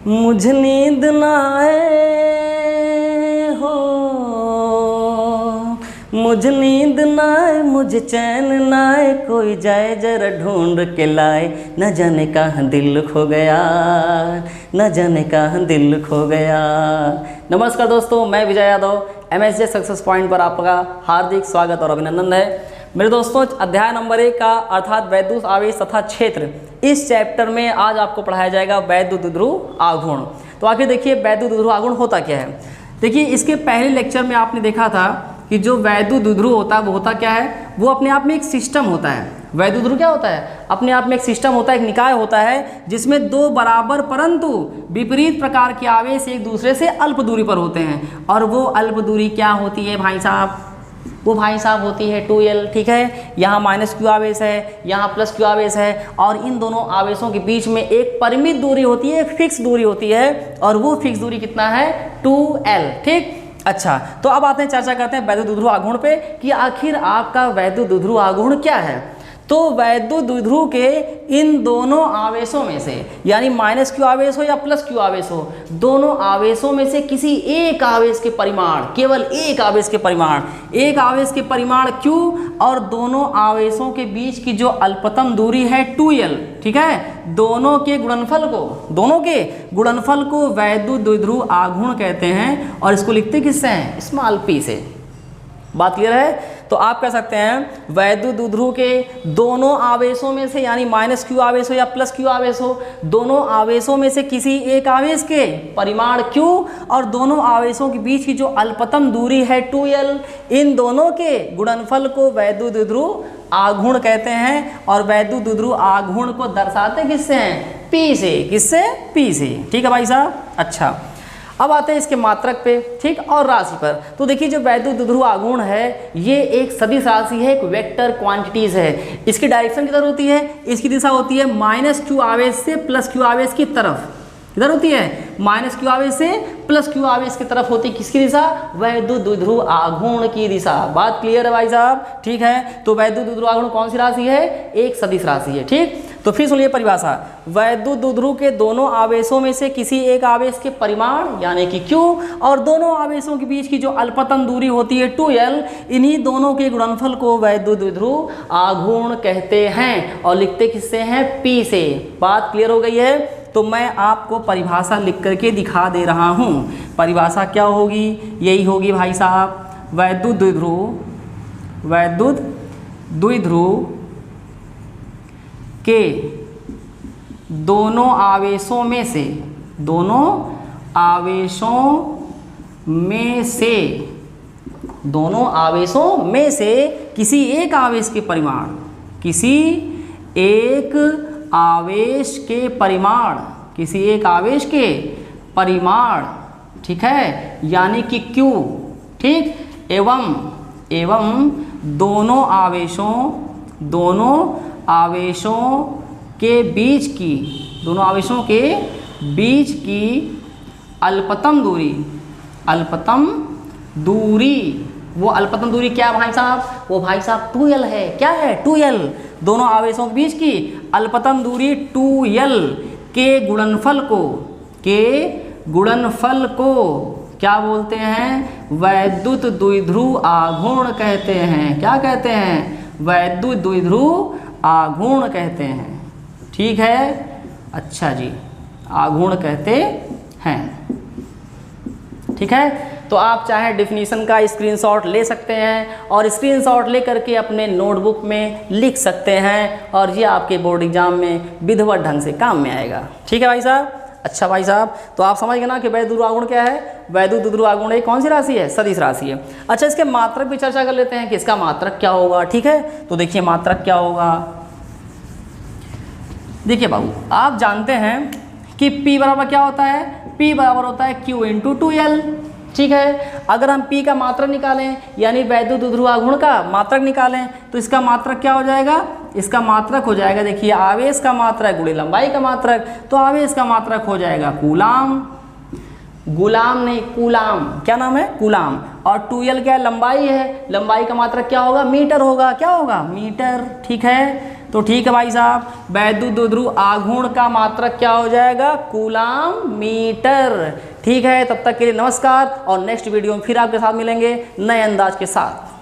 मुझे नींद ना आए हो, मुझे नींद ना आए, मुझे चैन ना आए, कोई जाए जरा ढूंढ के लाए, न जाने कहाँ दिल खो गया, न जाने कहाँ दिल खो गया। नमस्कार दोस्तों, मैं Vijay Yadav, MSJ success point पर आपका हार्दिक स्वागत और अभिनंदन है। मेरे दोस्तों, अध्याय नंबर 1 का अर्थात वैद्युत आवेश तथा क्षेत्र, इस चैप्टर में आज आपको पढ़ाया जाएगा वैद्युत द्विध्रुव आघूर्ण। तो आगे देखिए वैद्युत द्विध्रुव आघूर्ण होता क्या है। देखिए इसके पहले लेक्चर में आपने देखा था कि जो वैद्युत द्विध्रुव होता है वो होता क्या है, वो अपने आप में एक सिस्टम होता है। वैद्युत द्विध्रुव क्या होता है, अपने आप में एक सिस्टम होता है, एक निकाय होता है जिसमें दो बराबर परंतु विपरीत प्रकार के आवेश एक दूसरे से अल्प दूरी पर होते हैं। और वो अल्प दूरी क्या होती है भाई साहब, वो भाई साहब होती है 2L। ठीक है, यहाँ -q आवेश है, यहाँ +q आवेश है, और इन दोनों आवेशों के बीच में एक परिमित दूरी होती है, एक फिक्स दूरी होती है, और वो फिक्स दूरी कितना है 2L। ठीक, अच्छा, तो अब आते हैं चर्चा करते हैं वैद्युत द्विध्रुव आघूर्ण पे कि आखिर आपका वैद्युत द्विध्रुव आघूर्ण क्या है। तो वैद्युत द्विध्रुव के इन दोनों आवेशों में से, यानी -q आवेश हो या +q आवेश हो, दोनों आवेशों में से किसी एक आवेश के परिमाण, केवल एक आवेश के परिमाण, एक आवेश के परिमाण q और दोनों आवेशों के बीच की जो अल्पतम दूरी है 2L, ठीक है, दोनों के गुणनफल को वैद्युत द्विध्रुव आघूर्ण कहते हैं। और इसको लिखते किससे हैं, स्मॉल p से। बात क्लियर है। तो आप कह सकते हैं वैद्युत द्विध्रुव के दोनों आवेशों में से, यानी -q आवेश हो या +q आवेश हो, दोनों आवेशों में से किसी एक आवेश के परिमाण q और दोनों आवेशों के बीच की जो अल्पतम दूरी है 2L, इन दोनों के गुणनफल को वैद्युत द्विध्रुव आघूर्ण कहते हैं। और वैद्युत द्विध्रुव आघूर्ण को दर्शाते किससे हैं, P से। किससे, P से। ठीक है भाई साहब। अच्छा, अब आते हैं इसके मात्रक पे, ठीक, और राशि पर। तो देखिए जो वैद्युत द्विध्रुव आघूर्ण है ये एक सदिश राशि है, एक वेक्टर क्वांटिटीज है। इसकी डायरेक्शन किधर होती है, इसकी दिशा होती है -q आवेश से +q आवेश की तरफ। किधर होती है, -q आवेश से +q आवेश की तरफ होती है। किसकी दिशा, वैद्युत द्विध्रुव आघूर्ण की दिशा। बात क्लियर है भाई साहब। ठीक है, तो वैद्युत द्विध्रुव आघूर्ण कौन सी राशि है, एक सदिश राशि है। ठीक, तो फिर सुनिए परिभाषा। वैद्युत द्विध्रुव के दोनों आवेशों में से किसी एक आवेश के परिमाण यानी कि q और दोनों आवेशों के बीच की जो अल्पतम दूरी होती है 2L, इन्हीं दोनों के गुणनफल को वैद्युत द्विध्रुव आघूर्ण कहते हैं। और लिखते किससे हैं, P से। बात क्लियर हो गई है। तो मैं आपको परिभाषा लिख करके दिखा दे रहा हूँ। परिभाषा क्या होगी, यही होगी भाई साहब, वैद्युत द्विध्रुव के दोनों आवेशों में से किसी एक आवेश के परिमाण, ठीक है, यानी कि q, ठीक, एवं दोनों आवेशों के बीच की अल्पतम दूरी, वो अल्पतम दूरी क्या भाई साहब, वो भाई साहब 2L है। क्या है, 2L। दोनों आवेशों के बीच की अल्पतम दूरी 2L के गुणनफल को क्या बोलते हैं, वैद्युत द्विध्रुव आघूर्ण कहते हैं। क्या कहते हैं, वैद्युत द्विध्रुव आघूर्ण कहते हैं। ठीक है, अच्छा जी, आघूर्ण कहते हैं। ठीक है, तो आप चाहे डेफिनेशन का स्क्रीनशॉट ले सकते हैं और स्क्रीनशॉट ले करके अपने नोटबुक में लिख सकते हैं, और ये आपके बोर्ड एग्जाम में विधिवत ढंग से काम में आएगा। ठीक है भाई साहब। अच्छा भाई साहब, तो आप समझ गए ना कि वैद्युत द्विध्रुव आघूर्ण क्या है। वैद्युत द्विध्रुव आघूर्ण एक कौन सी राशि है, सदिश राशि है। अच्छा, इसके मात्रक भी चर्चा कर लेते हैं कि इसका मात्रक क्या होगा। ठीक है, तो देखिए मात्रक क्या होगा। देखिए बाबू, आप जानते हैं कि P बराबर क्या होता है, P बराबर होता है Q × 2L। ठीक है, अगर हम P का मात्रक निकालें, यानी वैद्युत द्विध्रुव आघूर्ण का मात्रक निकालें, तो इसका मात्रक क्या हो जाएगा, इसका मात्रक हो जाएगा, देखिए आवेश का मात्रक गुणे लंबाई का मात्रक, तो आवेश का मात्रक हो जाएगा कूलाम, गुलाम नहीं कूलाम, क्या नाम है, कूलाम। और 2L क्या है, लंबाई है, लंबाई का मात्रक क्या होगा, मीटर होगा, क्या होगा, मीटर। ठीक है, तो ठीक है भाई साहब, वैद्युत ध्रुव आघूर्ण का मात्रक क्या हो जाएगा, कूलाम मीटर। ठीक है, तब तक के लिए नमस्कार, और नेक्स्ट वीडियो में फिर आपके साथ मिलेंगे नए अंदाज के साथ।